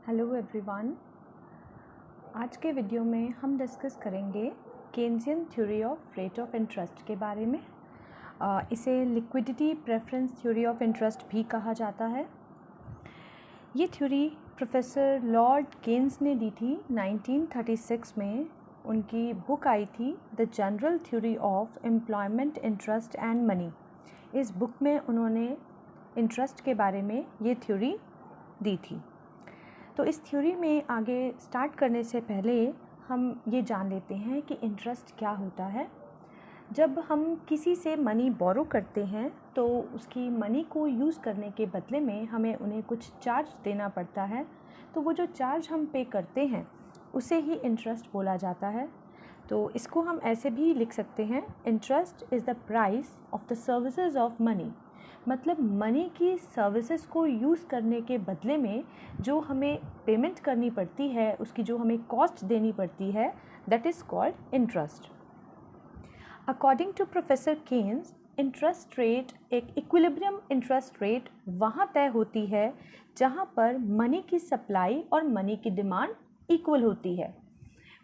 Hello everyone. आज के video में हम डिस्कस करेंगे Keynesian theory of rate of interest के बारे में। इसे liquidity preference theory of interest भी कहा जाता है। ये थ्योरी प्रोफेसर लॉर्ड केन्स ने दी थी 1936 में। उनकी बुक आई थी the general theory of employment interest and money. इस बुक में उन्होंने इंटरेस्ट के बारे में ये थ्योरी दी थी। तो इस थ्योरी में आगे स्टार्ट करने से पहले हम ये जान लेते हैं कि इंटरेस्ट क्या होता है। जब हम किसी से मनी बोरो करते हैं तो उसकी मनी को यूज़ करने के बदले में हमें उन्हें कुछ चार्ज देना पड़ता है। तो वो जो चार्ज हम पे करते हैं उसे ही इंटरेस्ट बोला जाता है। तो इसको हम ऐसे भी लिख सकते हैं, interest is the price of the services of money. मतलब मनी की सर्विसेज को यूज़ करने के बदले में जो हमें पेमेंट करनी पड़ती है, उसकी जो हमें कॉस्ट देनी पड़ती है, that is called interest. According to professor Keynes, interest rate एक इक्विलिब्रियम इंटरेस्ट रेट वहाँ तय होती है जहाँ पर मनी की सप्लाई और मनी की डिमांड इक्वल होती है।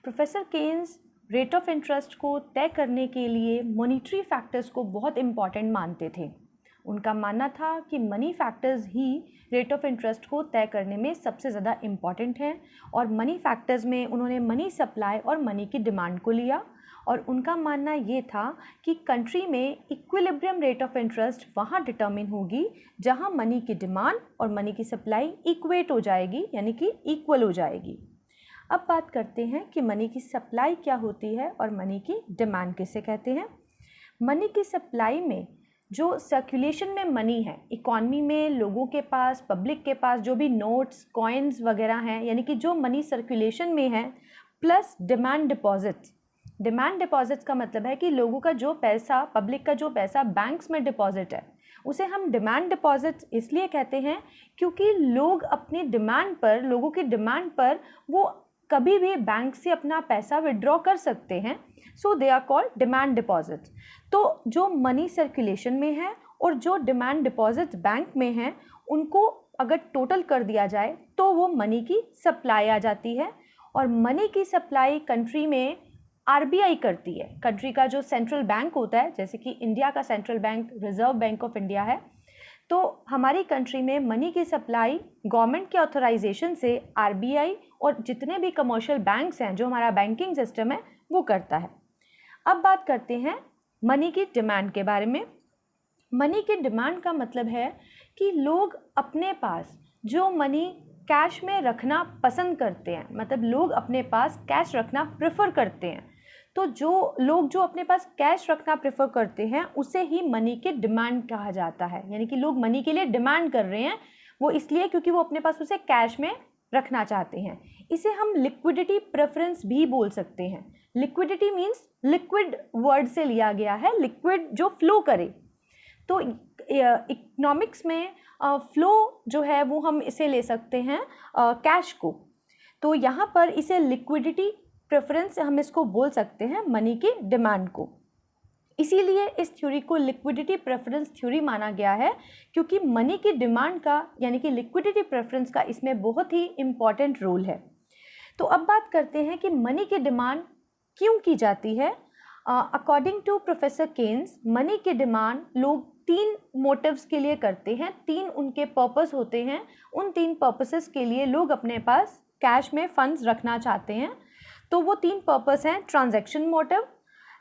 Professor Keynes rate of interest को तय करने के लिए मॉनिटरी फैक्टर्स को बहुत इम्पॉर्टेंट मानते थे। उनका मानना था कि money factors he rate of interest को तय करने में सबसे ज़्यादा इम्पॉर्टेंट हैं। और मनी फैक्टर्स में उन्होंने मनी सप्लाई और मनी की डिमांड को लिया। और उनका मानना ये था कि कंट्री में इक्विलिब्रियम रेट ऑफ इंटरेस्ट वहाँ डिटर्मिन होगी जहाँ मनी की डिमांड और मनी की सप्लाई इक्वेट हो जाएगी, यानी कि इक्वल हो जाएगी। अब बात करते हैं कि मनी की सप्लाई क्या होती है और मनी की डिमांड किसे कहते हैं। मनी की सप्लाई में जो सर्कुलेशन में मनी है, इकॉनमी में लोगों के पास, पब्लिक के पास जो भी नोट्स, कॉइन्स वगैरह हैं, यानी कि जो मनी सर्कुलेशन में है, plus demand deposits. Demand deposits का मतलब है कि लोगों का जो पैसा, पब्लिक का जो पैसा बैंक्स में डिपॉजिट है, उसे हम डिमांड डिपॉजिट्स इसलिए कहते हैं क्योंकि लोग अपनी डिमांड पर, लोगों की डिमांड पर वो कभी भी बैंक से अपना पैसा विड्रॉ कर सकते हैं। So they are called demand deposits. तो जो मनी सर्कुलेशन में है और जो डिमांड डिपॉजिट्स बैंक में हैं, उनको अगर टोटल कर दिया जाए तो वो मनी की सप्लाई आ जाती है। और मनी की सप्लाई कंट्री में आरबीआई करती है। कंट्री का जो सेंट्रल बैंक होता है, जैसे कि इंडिया का central bank reserve bank of India है, तो हमारी कंट्री में मनी की सप्लाई गवर्नमेंट के ऑथराइजेशन से आरबीआई और जितने भी कमर्शियल बैंक्स हैं, जो हमारा बैंकिंग सिस्टम है, वो करता है। अब बात करते हैं मनी की डिमांड के बारे में। मनी की डिमांड का मतलब है कि लोग अपने पास जो मनी कैश में रखना पसंद करते हैं, मतलब लोग अपने पास कैश रखना प्रेफर करते हैं। तो जो लोग जो अपने पास कैश रखना प्रेफर करते हैं उसे ही मनी की डिमांड कहा जाता है। यानी कि लोग मनी के लिए डिमांड कर रहे हैं, वो इसलिए क्योंकि वो अपने पास उसे कैश में रखना चाहते हैं। इसे हम लिक्विडिटी प्रेफरेंस भी बोल सकते हैं। लिक्विडिटी मीन्स लिक्विड वर्ड से लिया गया है, लिक्विड जो फ्लो करे। तो इकोनॉमिक्स में फ्लो जो है वो हम इसे ले सकते हैं कैश को। तो यहाँ पर इसे लिक्विडिटी प्रेफरेंस हम इसको बोल सकते हैं, मनी की डिमांड को। इसीलिए इस थ्योरी को लिक्विडिटी प्रेफरेंस थ्योरी माना गया है, क्योंकि मनी की डिमांड का यानी कि लिक्विडिटी प्रेफरेंस का इसमें बहुत ही इम्पॉर्टेंट रोल है। तो अब बात करते हैं कि मनी की डिमांड क्यों की जाती है। According to professor Keynes, money की डिमांड लोग 3 मोटिव्स के लिए करते हैं। 3 उनके पर्पस होते हैं। उन 3 पर्पसेस के लिए लोग अपने पास कैश में फंड्स रखना चाहते हैं। तो वो 3 पर्पस हैं, transaction motive,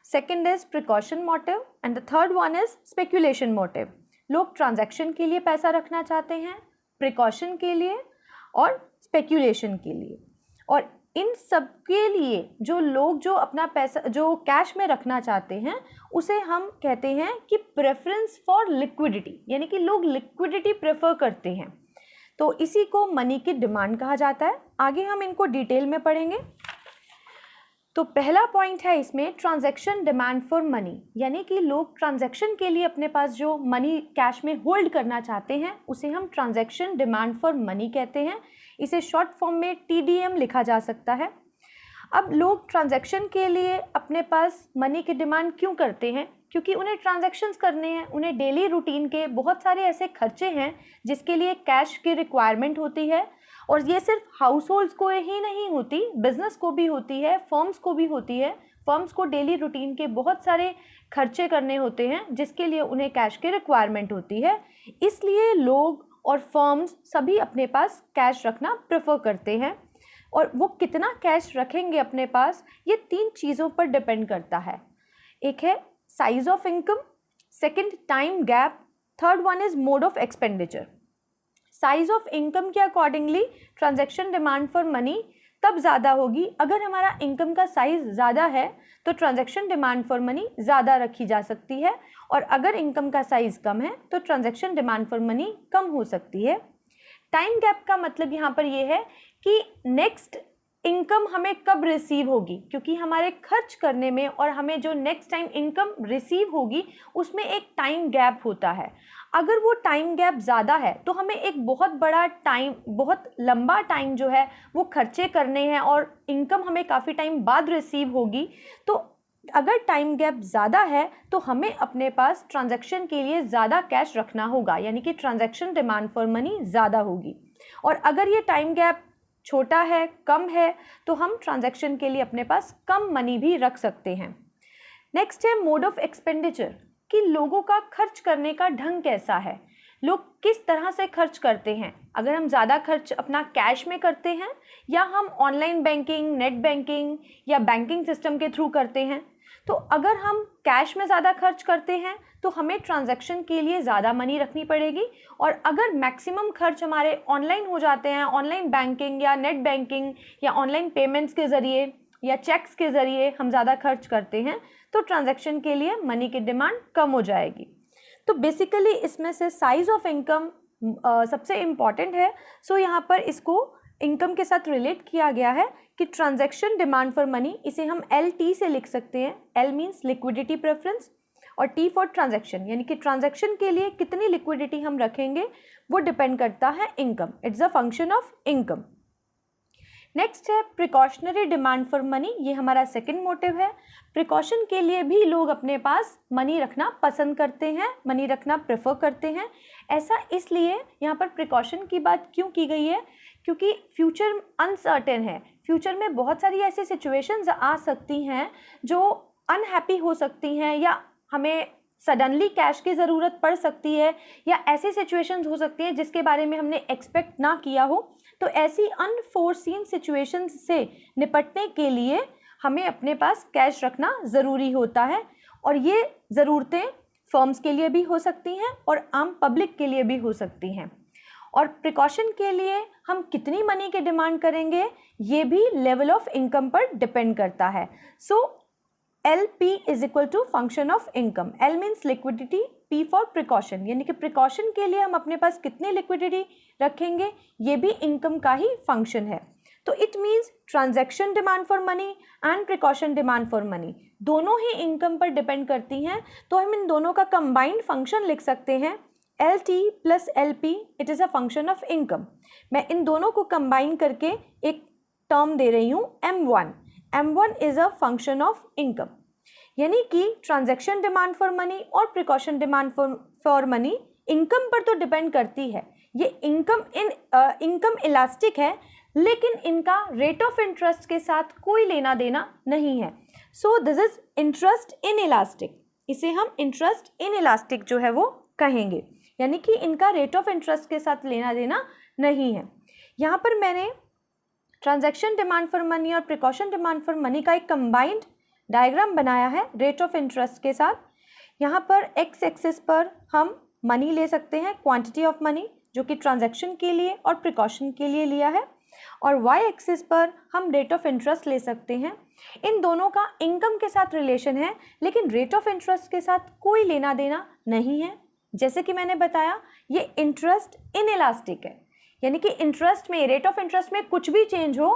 second is precaution motive and the third one is speculation motive. लोग ट्रांजैक्शन के लिए पैसा रखना चाहते हैं, प्रिकॉशन के लिए और स्पेक्यूलेशन के लिए। और इन सब के लिए जो लोग जो अपना पैसा जो कैश में रखना चाहते हैं उसे हम कहते हैं कि प्रेफरेंस फॉर लिक्विडिटी, यानी कि लोग लिक्विडिटी प्रेफर करते हैं। तो इसी को मनी की डिमांड कहा जाता है। आगे हम इनको डिटेल में पढ़ेंगे। तो पहला पॉइंट है इसमें ट्रांजैक्शन डिमांड फॉर मनी, यानी कि लोग ट्रांजैक्शन के लिए अपने पास जो मनी कैश में होल्ड करना चाहते हैं उसे हम ट्रांजैक्शन डिमांड फॉर मनी कहते हैं। इसे शॉर्ट फॉर्म में TDM लिखा जा सकता है। अब लोग ट्रांजैक्शन के लिए अपने पास मनी की डिमांड क्यों करते हैं? क्योंकि उन्हें ट्रांजैक्शंस करने हैं, उन्हें डेली रूटीन के बहुत सारे ऐसे खर्चे हैं जिसके लिए कैश की रिक्वायरमेंट होती है। और ये सिर्फ हाउस होल्ड्स को ही नहीं होती, बिजनेस को भी होती है, फर्म्स को भी होती है। फर्म्स को डेली रूटीन के बहुत सारे खर्चे करने होते हैं जिसके लिए उन्हें कैश की रिक्वायरमेंट होती है, इसलिए लोग और फर्म्स सभी अपने पास कैश रखना प्रेफर करते हैं। और वो कितना कैश रखेंगे अपने पास, ये 3 चीज़ों पर डिपेंड करता है। एक है size of income, second time gap, third one is mode of expenditure. Size of income के accordingly transaction demand for money तब ज़्यादा होगी, अगर हमारा इनकम का साइज ज़्यादा है तो ट्रांजैक्शन डिमांड फॉर मनी ज़्यादा रखी जा सकती है, और अगर इनकम का साइज कम है तो ट्रांजैक्शन डिमांड फॉर मनी कम हो सकती है। टाइम गैप का मतलब यहाँ पर ये है कि नेक्स्ट इनकम हमें कब रिसीव होगी, क्योंकि हमारे खर्च करने में और हमें जो नेक्स्ट टाइम इनकम रिसीव होगी उसमें एक टाइम गैप होता है। अगर वो टाइम गैप ज़्यादा है तो हमें एक बहुत बड़ा टाइम, बहुत लंबा टाइम जो है वो खर्चे करने हैं और इनकम हमें काफ़ी टाइम बाद रिसीव होगी। तो अगर टाइम गैप ज़्यादा है तो हमें अपने पास ट्रांजैक्शन के लिए ज़्यादा कैश रखना होगा, यानी कि ट्रांजैक्शन डिमांड फॉर मनी ज़्यादा होगी। और अगर ये टाइम गैप छोटा है, कम है, तो हम ट्रांजैक्शन के लिए अपने पास कम मनी भी रख सकते हैं। नेक्स्ट है मोड ऑफ एक्सपेंडिचर, कि लोगों का खर्च करने का ढंग कैसा है, लोग किस तरह से खर्च करते हैं। अगर हम ज़्यादा खर्च अपना कैश में करते हैं या हम ऑनलाइन बैंकिंग, नेट बैंकिंग या बैंकिंग सिस्टम के थ्रू करते हैं। तो अगर हम कैश में ज़्यादा खर्च करते हैं तो हमें ट्रांजैक्शन के लिए ज़्यादा मनी रखनी पड़ेगी, और अगर मैक्सिमम खर्च हमारे ऑनलाइन हो जाते हैं, ऑनलाइन बैंकिंग या नेट बैंकिंग या ऑनलाइन पेमेंट्स के ज़रिए या चेक्स के ज़रिए हम ज़्यादा खर्च करते हैं, तो ट्रांजैक्शन के लिए मनी की डिमांड कम हो जाएगी। तो बेसिकली इसमें से साइज़ ऑफ इनकम सबसे इम्पॉर्टेंट है। सो यहाँ पर इसको इनकम के साथ रिलेट किया गया है कि ट्रांजैक्शन डिमांड फॉर मनी, इसे हम LT से लिख सकते हैं। L मीन्स लिक्विडिटी प्रेफरेंस और T फॉर ट्रांजैक्शन, यानी कि ट्रांजैक्शन के लिए कितनी लिक्विडिटी हम रखेंगे वो डिपेंड करता है income. It's a function of income. Next है प्रिकॉशनरी डिमांड फॉर मनी, ये हमारा सेकंड मोटिव है। प्रिकॉशन के लिए भी लोग अपने पास मनी रखना पसंद करते हैं, मनी रखना प्रेफर करते हैं। ऐसा इसलिए यहाँ पर प्रिकॉशन की बात क्यों की गई है, क्योंकि फ्यूचर अनसर्टेन है। फ्यूचर में बहुत सारी ऐसी सिचुएशंस आ सकती हैं जो अनहैप्पी हो सकती हैं, या हमें सडनली कैश की ज़रूरत पड़ सकती है, या ऐसी सिचुएशंस हो सकती हैं जिसके बारे में हमने एक्सपेक्ट ना किया हो। तो ऐसी अनफोर्सीन सिचुएशंस से निपटने के लिए हमें अपने पास कैश रखना ज़रूरी होता है, और ये ज़रूरतें फर्म्स के लिए भी हो सकती हैं और आम पब्लिक के लिए भी हो सकती हैं। और प्रिकॉशन के लिए हम कितनी मनी की डिमांड करेंगे ये भी लेवल ऑफ इनकम पर डिपेंड करता है। So LP is equal to function of income. L means liquidity, P for precaution, यानी कि प्रिकॉशन के लिए हम अपने पास कितनी लिक्विडिटी रखेंगे ये भी इनकम का ही फंक्शन है। तो it means transaction demand for money and precaution demand for money दोनों ही इनकम पर डिपेंड करती हैं। तो हम इन दोनों का कंबाइंड फंक्शन लिख सकते हैं, LT plus LP it is a function of income. मैं इन दोनों को कंबाइन करके एक टर्म दे रही हूँ M1। M1 is a function of income, यानी कि ट्रांजैक्शन डिमांड फॉर मनी और precaution demand for money income पर तो डिपेंड करती है। ये इनकम इलास्टिक है, लेकिन इनका रेट ऑफ इंटरेस्ट के साथ कोई लेना देना नहीं है। So this is interest in elastic, इसे हम इंटरेस्ट इन इलास्टिक जो है वो कहेंगे, यानी कि इनका रेट ऑफ इंटरेस्ट के साथ लेना देना नहीं है। यहाँ पर मैंने ट्रांजैक्शन डिमांड फॉर मनी और प्रिकॉशन डिमांड फॉर मनी का एक कंबाइंड डायग्राम बनाया है रेट ऑफ इंटरेस्ट के साथ। यहाँ पर एक्स एक्सिस पर हम मनी ले सकते हैं, क्वांटिटी ऑफ मनी जो कि ट्रांजैक्शन के लिए और प्रिकॉशन के लिए लिया है, और वाई एक्सिस पर हम रेट ऑफ इंटरेस्ट ले सकते हैं। इन दोनों का इनकम के साथ रिलेशन है, लेकिन रेट ऑफ इंटरेस्ट के साथ कोई लेना देना नहीं है। जैसे कि मैंने बताया ये इंटरेस्ट इन इलास्टिक है, यानी कि इंटरेस्ट में, रेट ऑफ इंटरेस्ट में कुछ भी चेंज हो,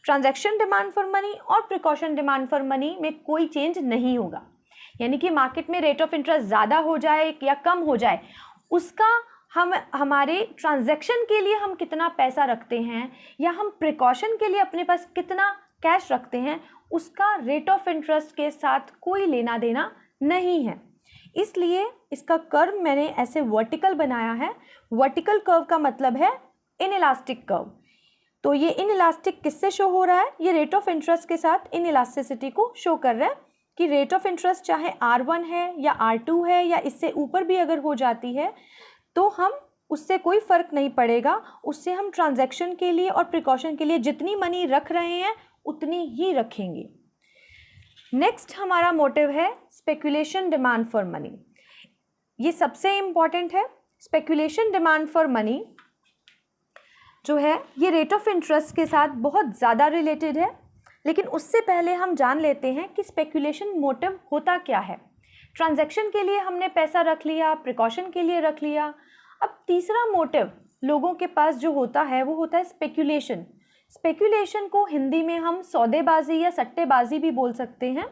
ट्रांजैक्शन डिमांड फॉर मनी और प्रिकॉशन डिमांड फॉर मनी में कोई चेंज नहीं होगा। यानी कि मार्केट में रेट ऑफ इंटरेस्ट ज़्यादा हो जाए या कम हो जाए, उसका हमारे ट्रांजैक्शन के लिए हम कितना पैसा रखते हैं या हम प्रिकॉशन के लिए अपने पास कितना कैश रखते हैं, उसका रेट ऑफ इंटरेस्ट के साथ कोई लेना देना नहीं है। इसलिए इसका कर्व मैंने ऐसे वर्टिकल बनाया है। वर्टिकल कर्व का मतलब है इनइलास्टिक कर्व। तो ये इनइलास्टिक किससे शो हो रहा है? ये रेट ऑफ इंटरेस्ट के साथ इनइलास्टिसिटी को शो कर रहा है कि रेट ऑफ इंटरेस्ट चाहे R1 है या R2 है या इससे ऊपर भी अगर हो जाती है तो हम उससे कोई फ़र्क नहीं पड़ेगा, उससे हम ट्रांजैक्शन के लिए और प्रिकॉशन के लिए जितनी मनी रख रहे हैं उतनी ही रखेंगे। नेक्स्ट हमारा मोटिव है स्पेकुलेशन डिमांड फॉर मनी। ये सबसे इम्पॉर्टेंट है। स्पेकुलेशन डिमांड फॉर मनी जो है ये रेट ऑफ इंटरेस्ट के साथ बहुत ज़्यादा रिलेटेड है, लेकिन उससे पहले हम जान लेते हैं कि स्पेकुलेशन मोटिव होता क्या है। ट्रांजैक्शन के लिए हमने पैसा रख लिया, प्रिकॉशन के लिए रख लिया। अब तीसरा मोटिव लोगों के पास जो होता है वो होता है स्पेकुलेशन। स्पेकुलेशन को हिंदी में हम सौदेबाजी या सट्टेबाजी भी बोल सकते हैं।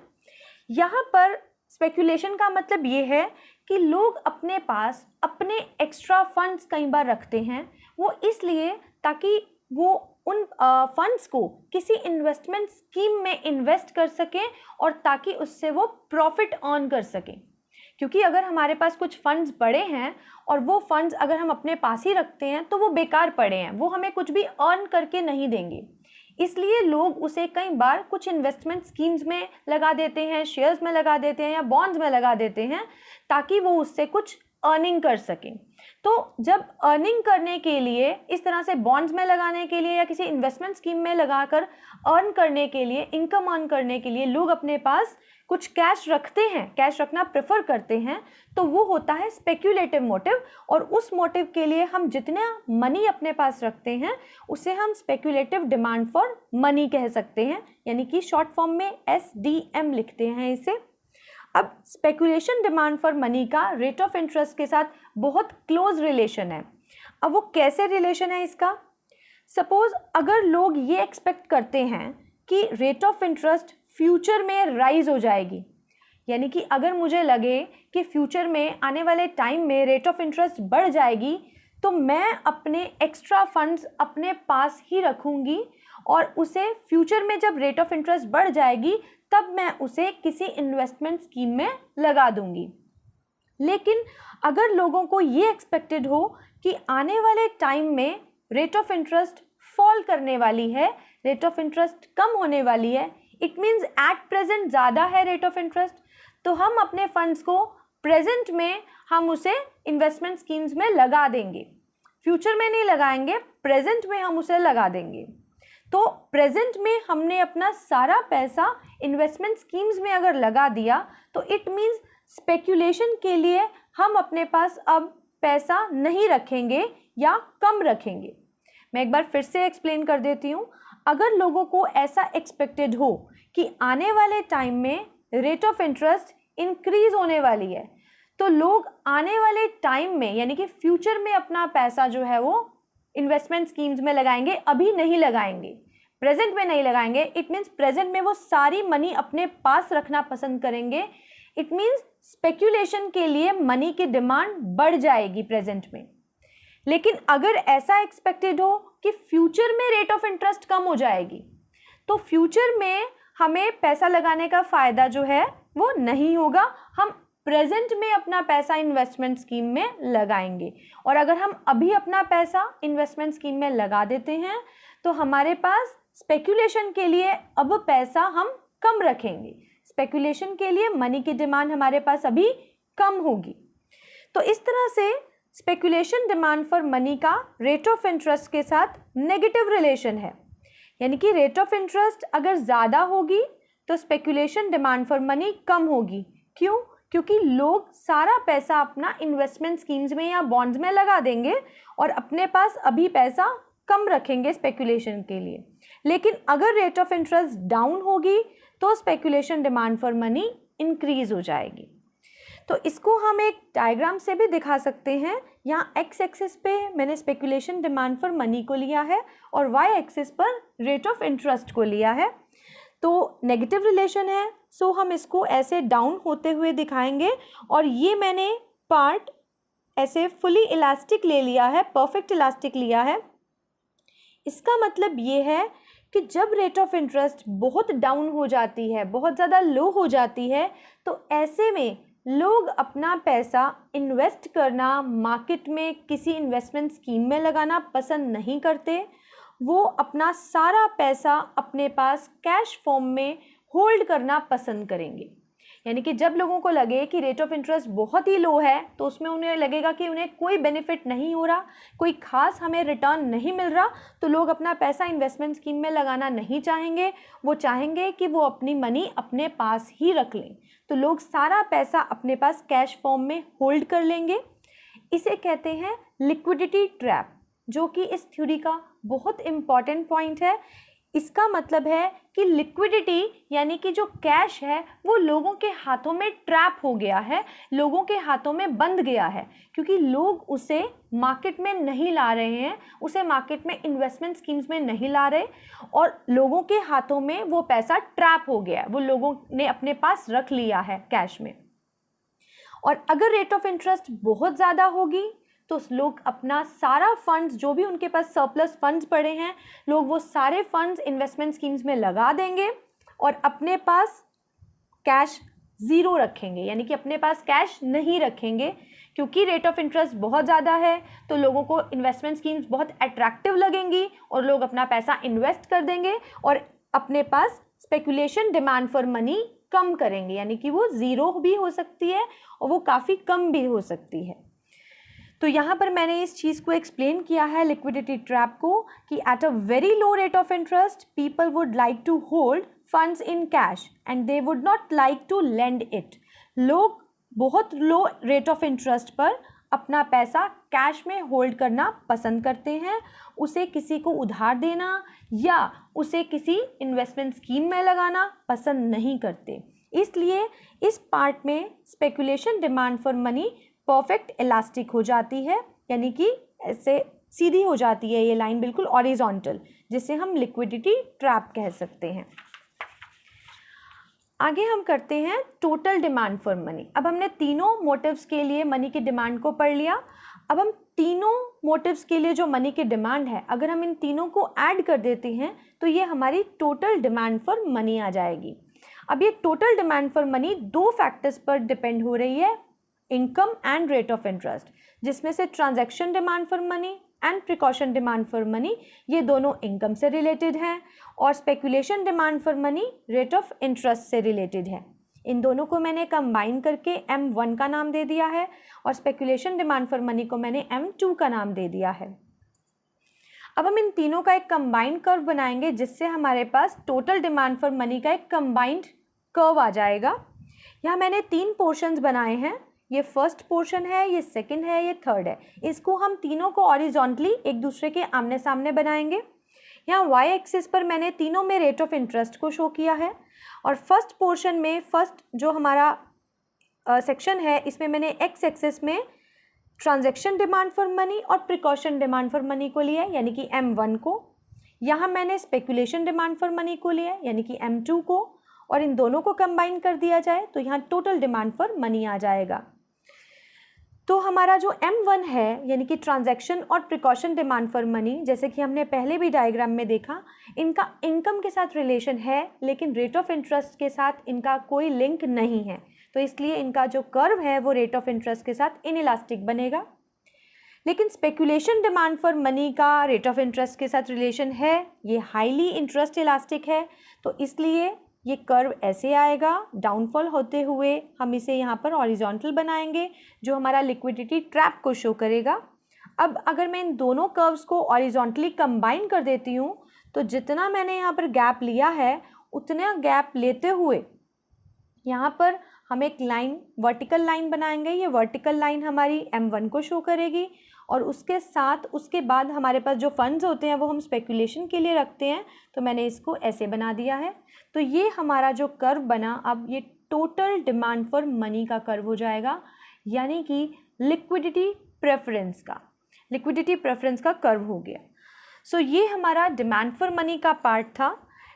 यहाँ पर स्पेकुलेशन का मतलब ये है कि लोग अपने पास अपने एक्स्ट्रा फंड्स कई बार रखते हैं, वो इसलिए ताकि वो उन फंड्स को किसी इन्वेस्टमेंट स्कीम में इन्वेस्ट कर सकें और ताकि उससे वो प्रॉफिट अर्न कर सकें। क्योंकि अगर हमारे पास कुछ फंड्स पड़े हैं और वो फंड्स अगर हम अपने पास ही रखते हैं तो वो बेकार पड़े हैं, वो हमें कुछ भी अर्न करके नहीं देंगे। इसलिए लोग उसे कई बार कुछ इन्वेस्टमेंट स्कीम्स में लगा देते हैं, शेयर्स में लगा देते हैं या बॉन्ड्स में लगा देते हैं ताकि वो उससे कुछ अर्निंग कर सकें। तो जब अर्निंग करने के लिए इस तरह से बॉन्ड्स में लगाने के लिए या किसी इन्वेस्टमेंट स्कीम में लगाकर अर्न करने के लिए, इनकम अर्न करने के लिए लोग अपने पास कुछ कैश रखते हैं, कैश रखना प्रेफर करते हैं, तो वो होता है स्पेक्यूलेटिव मोटिव। और उस मोटिव के लिए हम जितना मनी अपने पास रखते हैं उसे हम स्पेक्यूलेटिव डिमांड फॉर मनी कह सकते हैं, यानी कि शॉर्ट फॉर्म में SDM लिखते हैं इसे। अब स्पेकुलेशन डिमांड फॉर मनी का रेट ऑफ इंटरेस्ट के साथ बहुत क्लोज रिलेशन है। अब वो कैसे रिलेशन है इसका? सपोज अगर लोग ये एक्सपेक्ट करते हैं कि रेट ऑफ इंटरेस्ट फ्यूचर में राइज हो जाएगी, यानी कि अगर मुझे लगे कि फ्यूचर में आने वाले टाइम में रेट ऑफ इंटरेस्ट बढ़ जाएगी तो मैं अपने एक्स्ट्रा फंड्स अपने पास ही रखूँगी और उसे फ्यूचर में जब रेट ऑफ इंटरेस्ट बढ़ जाएगी तब मैं उसे किसी इन्वेस्टमेंट स्कीम में लगा दूंगी। लेकिन अगर लोगों को ये एक्सपेक्टेड हो कि आने वाले टाइम में रेट ऑफ इंटरेस्ट फॉल करने वाली है, रेट ऑफ इंटरेस्ट कम होने वाली है, इट मीन्स एट प्रेजेंट ज़्यादा है रेट ऑफ इंटरेस्ट, तो हम अपने फंड्स को प्रेजेंट में हम उसे इन्वेस्टमेंट स्कीम्स में लगा देंगे। फ्यूचर में नहीं लगाएंगे, प्रेजेंट में हम उसे लगा देंगे। तो प्रेजेंट में हमने अपना सारा पैसा इन्वेस्टमेंट स्कीम्स में अगर लगा दिया तो इट मीन्स स्पेक्यूलेशन के लिए हम अपने पास अब पैसा नहीं रखेंगे या कम रखेंगे। मैं एक बार फिर से एक्सप्लेन कर देती हूँ। अगर लोगों को ऐसा एक्सपेक्टेड हो कि आने वाले टाइम में रेट ऑफ इंटरेस्ट इंक्रीज होने वाली है तो लोग आने वाले टाइम में यानी कि फ्यूचर में अपना पैसा जो है वो इन्वेस्टमेंट स्कीम्स में लगाएंगे, अभी नहीं लगाएंगे, प्रेजेंट में नहीं लगाएंगे। इट मीन्स प्रेजेंट में वो सारी मनी अपने पास रखना पसंद करेंगे। इट मीन्स स्पेक्यूलेशन के लिए मनी की डिमांड बढ़ जाएगी प्रेजेंट में। लेकिन अगर ऐसा एक्सपेक्टेड हो कि फ्यूचर में रेट ऑफ इंटरेस्ट कम हो जाएगी तो फ्यूचर में हमें पैसा लगाने का फ़ायदा जो है वो नहीं होगा, हम प्रेजेंट में अपना पैसा इन्वेस्टमेंट स्कीम में लगाएंगे। और अगर हम अभी अपना पैसा इन्वेस्टमेंट स्कीम में लगा देते हैं तो हमारे पास स्पेक्यूलेशन के लिए अब पैसा हम कम रखेंगे, स्पेक्यूलेशन के लिए मनी की डिमांड हमारे पास अभी कम होगी। तो इस तरह से स्पेक्यूलेशन डिमांड फॉर मनी का रेट ऑफ इंटरेस्ट के साथ नेगेटिव रिलेशन है, यानी कि रेट ऑफ इंटरेस्ट अगर ज़्यादा होगी तो स्पेक्यूलेशन डिमांड फॉर मनी कम होगी। क्यों? क्योंकि लोग सारा पैसा अपना इन्वेस्टमेंट स्कीम्स में या बॉन्ड्स में लगा देंगे और अपने पास अभी पैसा कम रखेंगे स्पेक्यूलेशन के लिए। लेकिन अगर रेट ऑफ इंटरेस्ट डाउन होगी तो speculation demand for money increase हो जाएगी। तो इसको हम एक डायग्राम से भी दिखा सकते हैं। यहाँ एक्स एक्सिस पे मैंने स्पेक्यूलेशन डिमांड फॉर मनी को लिया है और वाई एक्सिस पर रेट ऑफ इंटरेस्ट को लिया है। तो नेगेटिव रिलेशन है, सो हम इसको ऐसे डाउन होते हुए दिखाएंगे। और ये मैंने पार्ट ऐसे फुली इलास्टिक ले लिया है, परफेक्ट इलास्टिक लिया है। इसका मतलब ये है कि जब रेट ऑफ इंटरेस्ट बहुत डाउन हो जाती है, बहुत ज़्यादा लो हो जाती है, तो ऐसे में लोग अपना पैसा इन्वेस्ट करना मार्केट में किसी इन्वेस्टमेंट स्कीम में लगाना पसंद नहीं करते वो अपना सारा पैसा अपने पास कैश फॉर्म में होल्ड करना पसंद करेंगे। यानी कि जब लोगों को लगे कि रेट ऑफ इंटरेस्ट बहुत ही लो है तो उसमें उन्हें लगेगा कि उन्हें कोई बेनिफिट नहीं हो रहा, कोई खास हमें रिटर्न नहीं मिल रहा, तो लोग अपना पैसा इन्वेस्टमेंट स्कीम में लगाना नहीं चाहेंगे। वो चाहेंगे कि वो अपनी मनी अपने पास ही रख लें। तो लोग सारा पैसा अपने पास कैश फॉर्म में होल्ड कर लेंगे। इसे कहते हैं लिक्विडिटी ट्रैप, जो कि इस थ्योरी का बहुत इम्पॉर्टेंट पॉइंट है। इसका मतलब है कि लिक्विडिटी यानी कि जो कैश है वो लोगों के हाथों में ट्रैप हो गया है, लोगों के हाथों में बंध गया है, क्योंकि लोग उसे मार्केट में नहीं ला रहे हैं, उसे मार्केट में इन्वेस्टमेंट स्कीम्स में नहीं ला रहे, और लोगों के हाथों में वो पैसा ट्रैप हो गया है, वो लोगों ने अपने पास रख लिया है कैश में। और अगर रेट ऑफ इंटरेस्ट बहुत ज़्यादा होगी तो लोग अपना सारा फंड्स, जो भी उनके पास सरप्लस फंड्स पड़े हैं, लोग वो सारे फंड्स इन्वेस्टमेंट स्कीम्स में लगा देंगे और अपने पास कैश ज़ीरो रखेंगे, यानी कि अपने पास कैश नहीं रखेंगे। क्योंकि रेट ऑफ इंटरेस्ट बहुत ज़्यादा है तो लोगों को इन्वेस्टमेंट स्कीम्स बहुत अट्रैक्टिव लगेंगी और लोग अपना पैसा इन्वेस्ट कर देंगे और अपने पास स्पेकुलेशन डिमांड फॉर मनी कम करेंगे, यानी कि वो ज़ीरो भी हो सकती है और वो काफ़ी कम भी हो सकती है। तो यहाँ पर मैंने इस चीज़ को एक्सप्लेन किया है लिक्विडिटी ट्रैप को, कि at a very low rate of interest people would like to hold funds in cash and they would not like to lend it. लोग बहुत लो रेट ऑफ इंटरेस्ट पर अपना पैसा कैश में होल्ड करना पसंद करते हैं, उसे किसी को उधार देना या उसे किसी इन्वेस्टमेंट स्कीम में लगाना पसंद नहीं करते। इसलिए इस पार्ट में speculation demand for money perfect elastic हो जाती है, यानी कि ऐसे सीधी हो जाती है ये लाइन, बिल्कुल हॉरिजॉन्टल, जिसे हम लिक्विडिटी ट्रैप कह सकते हैं। आगे हम करते हैं टोटल डिमांड फॉर मनी। अब हमने तीनों मोटिव्स के लिए मनी की डिमांड को पढ़ लिया। अब हम तीनों मोटिव्स के लिए जो मनी की डिमांड है, अगर हम इन तीनों को ऐड कर देते हैं तो ये हमारी टोटल डिमांड फॉर मनी आ जाएगी। अब ये टोटल डिमांड फॉर मनी दो फैक्टर्स पर डिपेंड हो रही है, income and rate of interest, जिसमें से transaction demand for money and precaution demand for money ये दोनों इनकम से रिलेटेड हैं और speculation demand for money rate of interest से रिलेटेड है। इन दोनों को मैंने कंबाइन करके M1 का नाम दे दिया है और स्पेकुलेशन डिमांड फॉर मनी को मैंने M2 का नाम दे दिया है। अब हम इन तीनों का एक कंबाइंड कर्व बनाएंगे, जिससे हमारे पास टोटल डिमांड फॉर मनी का एक कंबाइंड कर्व आ जाएगा। यहाँ मैंने तीन पोर्शंस बनाए हैं, ये फर्स्ट पोर्शन है, ये सेकंड है, ये थर्ड है। इसको हम तीनों को हॉरिजॉन्टली एक दूसरे के आमने सामने बनाएंगे। यहाँ वाई एक्सिस पर मैंने तीनों में रेट ऑफ इंटरेस्ट को शो किया है और फर्स्ट पोर्शन में फर्स्ट जो हमारा सेक्शन है इसमें मैंने एक्स एक्सिस में ट्रांजैक्शन डिमांड फॉर मनी और प्रिकॉशन डिमांड फॉर मनी को लिया, यानी कि M1 को। यहाँ मैंने स्पेकुलेशन डिमांड फॉर मनी को लिया, यानी कि M2 को, और इन दोनों को कंबाइन कर दिया जाए तो यहाँ टोटल डिमांड फॉर मनी आ जाएगा। तो हमारा जो M1 है, यानी कि ट्रांजैक्शन और प्रिकॉशन डिमांड फॉर मनी, जैसे कि हमने पहले भी डायग्राम में देखा, इनका इनकम के साथ रिलेशन है लेकिन रेट ऑफ इंटरेस्ट के साथ इनका कोई लिंक नहीं है, तो इसलिए इनका जो कर्व है वो रेट ऑफ इंटरेस्ट के साथ इनइलास्टिक बनेगा। लेकिन स्पेकुलेशन डिमांड फॉर मनी का रेट ऑफ इंटरेस्ट के साथ रिलेशन है, ये हाईली इंटरेस्ट इलास्टिक है, तो इसलिए ये कर्व ऐसे आएगा डाउनफॉल होते हुए। हम इसे यहाँ पर हॉरिजॉन्टल बनाएंगे जो हमारा लिक्विडिटी ट्रैप को शो करेगा। अब अगर मैं इन दोनों कर्व्स को हॉरिजॉन्टली कंबाइन कर देती हूँ तो जितना मैंने यहाँ पर गैप लिया है उतना गैप लेते हुए यहाँ पर हम एक लाइन, वर्टिकल लाइन बनाएंगे। ये वर्टिकल लाइन हमारी M1 को शो करेगी और उसके साथ उसके बाद हमारे पास जो फंड्स होते हैं वो हम स्पेकुलेशन के लिए रखते हैं, तो मैंने इसको ऐसे बना दिया है। तो ये हमारा जो कर्व बना, अब ये टोटल डिमांड फॉर मनी का कर्व हो जाएगा, यानी कि लिक्विडिटी प्रेफरेंस का कर्व हो गया। सो ये हमारा डिमांड फॉर मनी का पार्ट था।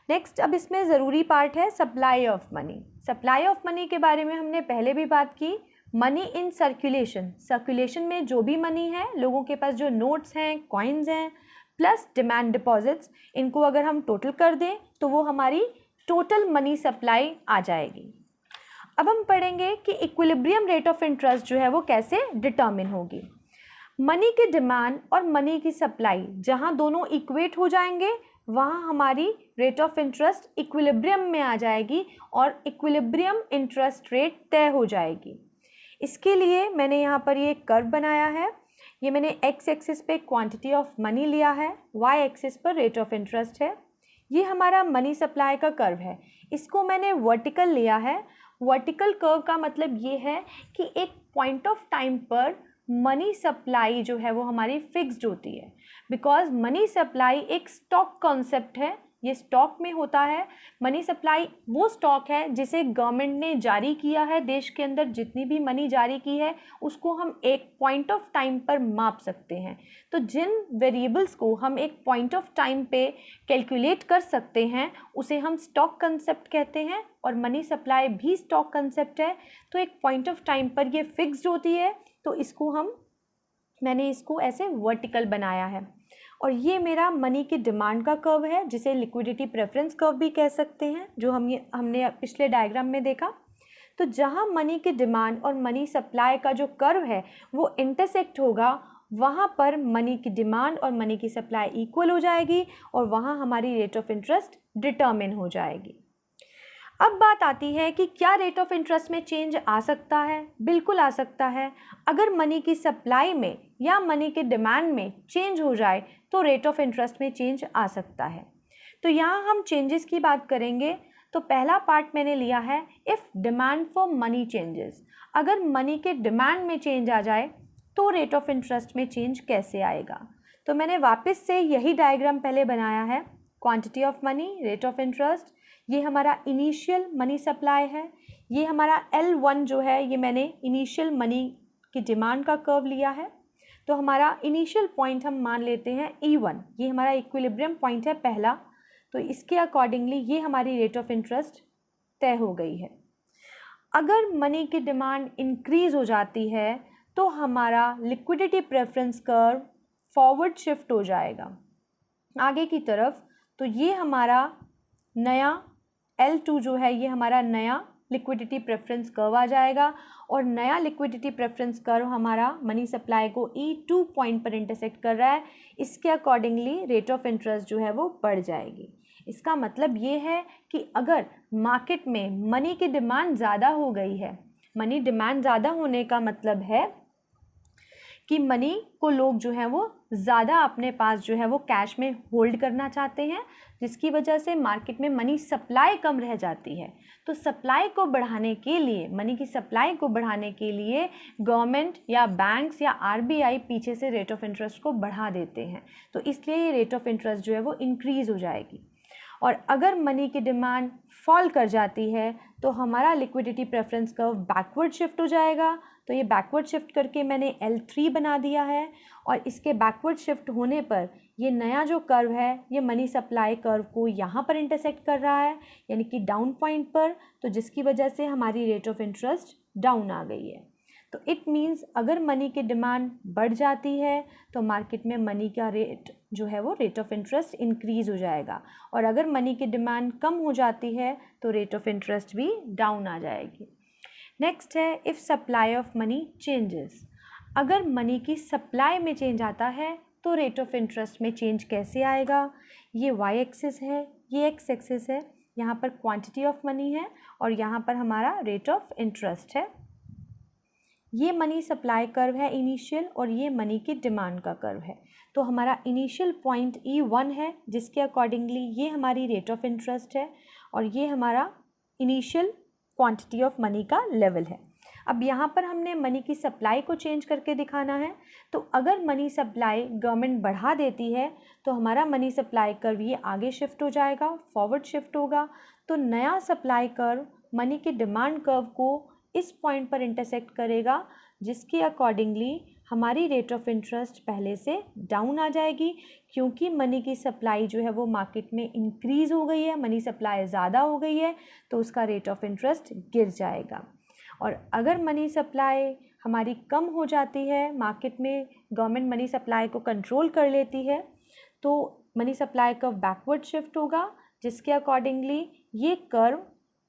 नेक्स्ट अब इसमें ज़रूरी पार्ट है supply of money. Supply of money के बारे में हमने पहले भी बात की। मनी इन सर्कुलेशन में जो भी मनी है, लोगों के पास जो नोट्स हैं, कॉइन्स हैं, प्लस डिमांड डिपॉजिट्स, इनको अगर हम टोटल कर दें तो वो हमारी टोटल मनी सप्लाई आ जाएगी। अब हम पढ़ेंगे कि इक्विलिब्रियम रेट ऑफ इंटरेस्ट जो है वो कैसे डिटर्मिन होगी। मनी की डिमांड और मनी की सप्लाई जहाँ दोनों इक्वेट हो जाएंगे वहाँ हमारी रेट ऑफ इंटरेस्ट इक्विलिब्रियम में आ जाएगी और इक्विलिब्रियम इंटरेस्ट रेट तय हो जाएगी। इसके लिए मैंने यहाँ पर ये कर्व बनाया है। ये मैंने एक्स एक्सिस पे क्वांटिटी ऑफ मनी लिया है, वाई एक्सिस पर रेट ऑफ इंटरेस्ट है। ये हमारा मनी सप्लाई का कर्व है, इसको मैंने वर्टिकल लिया है। वर्टिकल कर्व का मतलब ये है कि एक पॉइंट ऑफ टाइम पर मनी सप्लाई जो है वो हमारी फिक्स्ड होती है, बिकॉज मनी सप्लाई एक स्टॉक कॉन्सेप्ट है, ये स्टॉक में होता है। मनी सप्लाई वो स्टॉक है जिसे गवर्नमेंट ने जारी किया है, देश के अंदर जितनी भी मनी जारी की है उसको हम एक पॉइंट ऑफ टाइम पर माप सकते हैं। तो जिन वेरिएबल्स को हम एक पॉइंट ऑफ टाइम पे कैलकुलेट कर सकते हैं उसे हम स्टॉक कंसेप्ट कहते हैं, और मनी सप्लाई भी स्टॉक कंसेप्ट है। तो एक पॉइंट ऑफ टाइम पर ये फिक्स्ड होती है, तो मैंने इसको ऐसे वर्टिकल बनाया है। और ये मेरा मनी की डिमांड का कर्व है, जिसे लिक्विडिटी प्रेफरेंस कर्व भी कह सकते हैं, जो हमने पिछले डायग्राम में देखा। तो जहाँ मनी की डिमांड और मनी सप्लाई का जो कर्व है वो इंटरसेक्ट होगा, वहाँ पर मनी की डिमांड और मनी की सप्लाई इक्वल हो जाएगी और वहाँ हमारी रेट ऑफ इंटरेस्ट डिटर्मिन हो जाएगी। अब बात आती है कि क्या रेट ऑफ इंटरेस्ट में चेंज आ सकता है? बिल्कुल आ सकता है। अगर मनी की सप्लाई में या मनी के डिमांड में चेंज हो जाए तो रेट ऑफ इंटरेस्ट में चेंज आ सकता है। तो यहाँ हम चेंजेस की बात करेंगे। तो पहला पार्ट मैंने लिया है if demand for money changes. अगर मनी के डिमांड में चेंज आ जाए तो रेट ऑफ इंटरेस्ट में चेंज कैसे आएगा? तो मैंने वापस से यही डायग्राम पहले बनाया है। Quantity of money, rate of interest, ये हमारा इनिशियल मनी सप्लाई है। ये हमारा L1 जो है ये मैंने इनिशियल मनी की डिमांड का कर्व लिया है। तो हमारा इनिशियल पॉइंट हम मान लेते हैं E1, ये हमारा इक्विलिब्रियम पॉइंट है पहला। तो इसके अकॉर्डिंगली ये हमारी रेट ऑफ इंटरेस्ट तय हो गई है। अगर मनी की डिमांड इंक्रीज़ हो जाती है तो हमारा liquidity preference curve forward shift हो जाएगा आगे की तरफ। तो ये हमारा नया L2 जो है ये हमारा नया लिक्विडिटी प्रेफरेंस कर्व आ जाएगा, और नया लिक्विडिटी प्रेफरेंस कर्व हमारा मनी सप्लाई को E2 पॉइंट पर इंटरसेक्ट कर रहा है। इसके अकॉर्डिंगली रेट ऑफ इंटरेस्ट जो है वो बढ़ जाएगी। इसका मतलब ये है कि अगर मार्केट में मनी की डिमांड ज़्यादा हो गई है, मनी डिमांड ज़्यादा होने का मतलब है कि मनी को लोग जो है वो ज़्यादा अपने पास जो है वो कैश में होल्ड करना चाहते हैं, जिसकी वजह से मार्केट में मनी सप्लाई कम रह जाती है। तो सप्लाई को बढ़ाने के लिए, मनी की सप्लाई को बढ़ाने के लिए गवर्नमेंट या बैंक्स या RBI पीछे से रेट ऑफ इंटरेस्ट को बढ़ा देते हैं। तो इसलिए ये रेट ऑफ इंटरेस्ट जो है वो इंक्रीज़ हो जाएगी। और अगर मनी की डिमांड फॉल कर जाती है तो हमारा liquidity preference curve backward shift हो जाएगा। तो ये बैकवर्ड शिफ्ट करके मैंने L3 बना दिया है, और इसके बैकवर्ड शिफ्ट होने पर ये नया जो कर्व है ये मनी सप्लाई कर्व को यहाँ पर इंटरसेक्ट कर रहा है, यानी कि डाउन पॉइंट पर। तो जिसकी वजह से हमारी रेट ऑफ इंटरेस्ट डाउन आ गई है। तो इट मीन्स अगर मनी की डिमांड बढ़ जाती है तो मार्केट में मनी का रेट जो है वो रेट ऑफ इंटरेस्ट इंक्रीज़ हो जाएगा, और अगर मनी की डिमांड कम हो जाती है तो रेट ऑफ इंटरेस्ट भी डाउन आ जाएगी। नेक्स्ट है if supply of money changes. अगर मनी की सप्लाई में चेंज आता है तो रेट ऑफ इंटरेस्ट में चेंज कैसे आएगा? ये वाई एक्सिस है, ये एक्स एक्सिस है। यहाँ पर क्वांटिटी ऑफ मनी है और यहाँ पर हमारा रेट ऑफ इंटरेस्ट है। ये मनी सप्लाई कर्व है इनिशियल, और ये मनी की डिमांड का कर्व है। तो हमारा इनिशियल पॉइंट E1 है, जिसके अकॉर्डिंगली ये हमारी रेट ऑफ इंटरेस्ट है, और ये हमारा इनिशियल क्वांटिटी ऑफ मनी का लेवल है। अब यहाँ पर हमने मनी की सप्लाई को चेंज करके दिखाना है। तो अगर मनी सप्लाई गवर्नमेंट बढ़ा देती है तो हमारा मनी सप्लाई कर्व ये आगे शिफ्ट हो जाएगा, फॉरवर्ड शिफ्ट होगा। तो नया सप्लाई कर्व मनी की डिमांड कर्व को इस पॉइंट पर इंटरसेक्ट करेगा, जिसके अकॉर्डिंगली हमारी रेट ऑफ इंटरेस्ट पहले से डाउन आ जाएगी, क्योंकि मनी की सप्लाई जो है वो मार्केट में इंक्रीज़ हो गई है, मनी सप्लाई ज़्यादा हो गई है, तो उसका रेट ऑफ इंटरेस्ट गिर जाएगा। और अगर मनी सप्लाई हमारी कम हो जाती है, मार्केट में गवर्नमेंट मनी सप्लाई को कंट्रोल कर लेती है, तो money supply curve backward shift होगा, जिसके अकॉर्डिंगली ये कर्व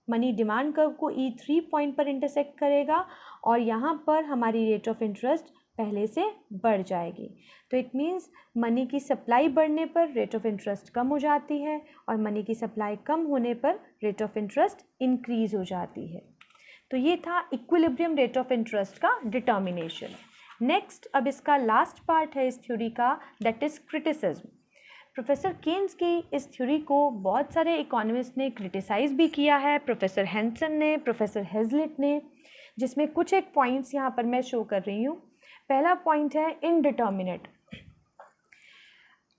मनी डिमांड कर्व को E3 पॉइंट पर इंटरसेक्ट करेगा, और यहाँ पर हमारी रेट ऑफ इंटरेस्ट पहले से बढ़ जाएगी। तो इट मीन्स मनी की सप्लाई बढ़ने पर रेट ऑफ इंटरेस्ट कम हो जाती है और मनी की सप्लाई कम होने पर रेट ऑफ इंटरेस्ट इंक्रीज हो जाती है। तो ये था इक्विलिब्रियम रेट ऑफ इंटरेस्ट का डिटर्मिनेशन। नेक्स्ट, अब इसका लास्ट पार्ट है इस थ्योरी का, that is criticism. Professor Keynes की इस थ्योरी को बहुत सारे इकोनॉमिस्ट ने क्रिटिसाइज भी किया है, प्रोफेसर हैंसन ने, प्रोफेसर हेजलिट ने, जिसमें कुछ एक पॉइंट्स यहाँ पर मैं शो कर रही हूँ। पहला पॉइंट है इनडिटर्मिनेट।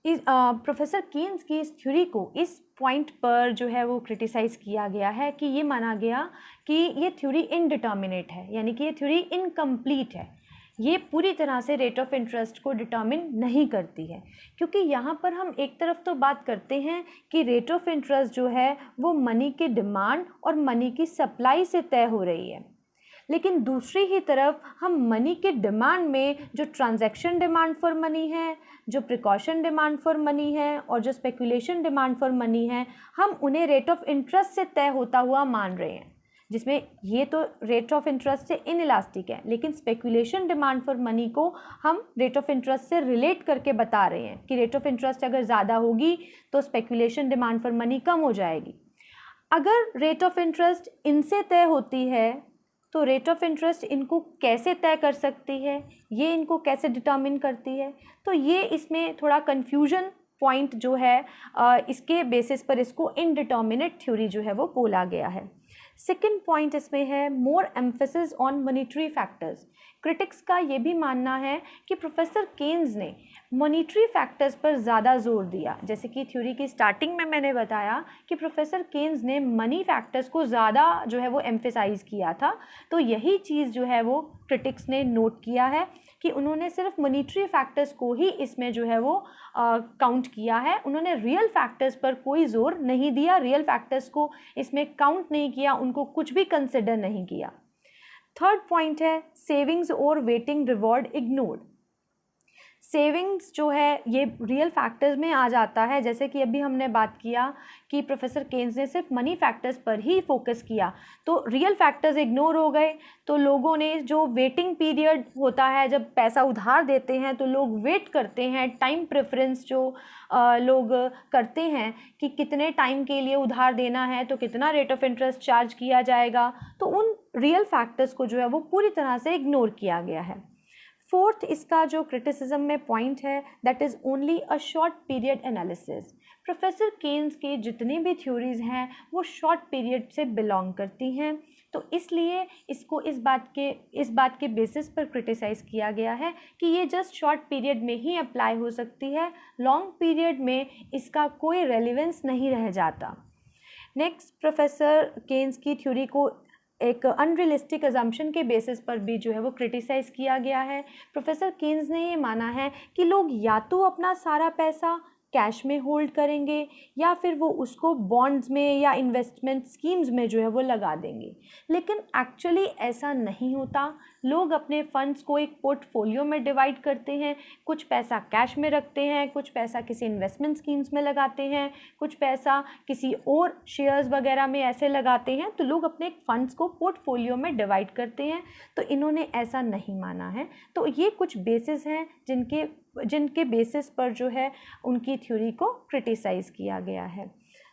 प्रोफेसर केन्स की इस थ्योरी को इस पॉइंट पर जो है वो क्रिटिसाइज़ किया गया है कि ये माना गया कि ये थ्योरी इनडिटर्मिनेट है, यानी कि ये थ्योरी इनकम्प्लीट है, ये पूरी तरह से रेट ऑफ इंटरेस्ट को डिटर्मिन नहीं करती है। क्योंकि यहाँ पर हम एक तरफ तो बात करते हैं कि रेट ऑफ इंटरेस्ट जो है वो मनी के डिमांड और मनी की सप्लाई से तय हो रही है, लेकिन दूसरी ही तरफ हम मनी के डिमांड में जो ट्रांजैक्शन डिमांड फॉर मनी है, जो प्रिकॉशन डिमांड फॉर मनी है और जो स्पेकुलेशन डिमांड फॉर मनी है, हम उन्हें रेट ऑफ इंटरेस्ट से तय होता हुआ मान रहे हैं, जिसमें ये तो रेट ऑफ इंटरेस्ट से इनइलास्टिक है, लेकिन स्पेकुलेशन डिमांड फॉर मनी को हम रेट ऑफ इंटरेस्ट से रिलेट करके बता रहे हैं कि रेट ऑफ इंटरेस्ट अगर ज़्यादा होगी तो स्पेकुलेशन डिमांड फॉर मनी कम हो जाएगी। अगर रेट ऑफ इंटरेस्ट इनसे तय होती है तो रेट ऑफ इंटरेस्ट इनको कैसे तय कर सकती है, ये इनको कैसे डिटर्मिन करती है? तो ये इसमें थोड़ा कन्फ्यूजन पॉइंट जो है, इसके बेसिस पर इसको इनडिटर्मिनेट थ्योरी जो है वो बोला गया है। सेकेंड पॉइंट इसमें है more emphasis on monetary factors. Critics का ये भी मानना है कि प्रोफेसर केन्स ने मॉनिटरी फैक्टर्स पर ज़्यादा जोर दिया। जैसे कि थ्योरी की स्टार्टिंग में मैंने बताया कि प्रोफेसर केन्स ने मनी फैक्टर्स को ज़्यादा जो है वो एम्फेसाइज़ किया था, तो यही चीज़ जो है वो क्रिटिक्स ने नोट किया है कि उन्होंने सिर्फ मॉनिटरी फैक्टर्स को ही इसमें जो है वो काउंट किया है, उन्होंने रियल फैक्टर्स पर कोई ज़ोर नहीं दिया, रियल फैक्टर्स को इसमें काउंट नहीं किया, उनको कुछ भी कंसिडर नहीं किया। थर्ड पॉइंट है सेविंग्स और वेटिंग रिवॉर्ड इग्नोर्ड। सेविंग्स जो है ये रियल फैक्टर्स में आ जाता है, जैसे कि अभी हमने बात किया कि प्रोफेसर केन्स ने सिर्फ मनी फैक्टर्स पर ही फोकस किया, तो रियल फैक्टर्स इग्नोर हो गए। तो लोगों ने जो वेटिंग पीरियड होता है, जब पैसा उधार देते हैं तो लोग वेट करते हैं, टाइम प्रेफरेंस जो लोग करते हैं कि कितने टाइम के लिए उधार देना है तो कितना रेट ऑफ इंटरेस्ट चार्ज किया जाएगा, तो उन रियल फैक्टर्स को जो है वो पूरी तरह से इग्नोर किया गया है। फोर्थ इसका जो क्रिटिसिज्म में पॉइंट है that is only a short period analysis. Professor Keynes के जितनी भी थ्योरीज़ हैं वो शॉर्ट पीरियड से बिलोंग करती हैं, तो इसलिए इसको इस बात के बेसिस पर क्रिटिसाइज़ किया गया है कि ये जस्ट शॉर्ट पीरियड में ही अप्लाई हो सकती है, लॉन्ग पीरियड में इसका कोई रेलिवेंस नहीं रह जाता। नेक्स्ट, प्रोफेसर केन्स की थ्योरी को एक अनरियलिस्टिक अजम्पशन के बेसिस पर भी जो है वो क्रिटिसाइज़ किया गया है। प्रोफेसर केन्स ने ये माना है कि लोग या तो अपना सारा पैसा कैश में होल्ड करेंगे या फिर वो उसको बॉन्ड्स में या इन्वेस्टमेंट स्कीम्स में जो है वो लगा देंगे, लेकिन एक्चुअली ऐसा नहीं होता। लोग अपने फंड्स को एक पोर्टफोलियो में डिवाइड करते हैं, कुछ पैसा कैश में रखते हैं, कुछ पैसा किसी इन्वेस्टमेंट स्कीम्स में लगाते हैं, कुछ पैसा किसी और शेयर्स वगैरह में ऐसे लगाते हैं, तो लोग अपने फंड्स को पोर्टफोलियो में डिवाइड करते हैं। तो इन्होंने ऐसा नहीं माना है। तो ये कुछ बेसिस हैं जिनके बेसिस पर जो है उनकी थ्योरी को क्रिटिसाइज़ किया गया है।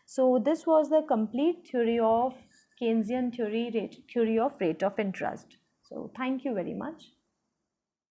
So this was the complete theory of Keynesian theory of rate of interest. So thank you very much.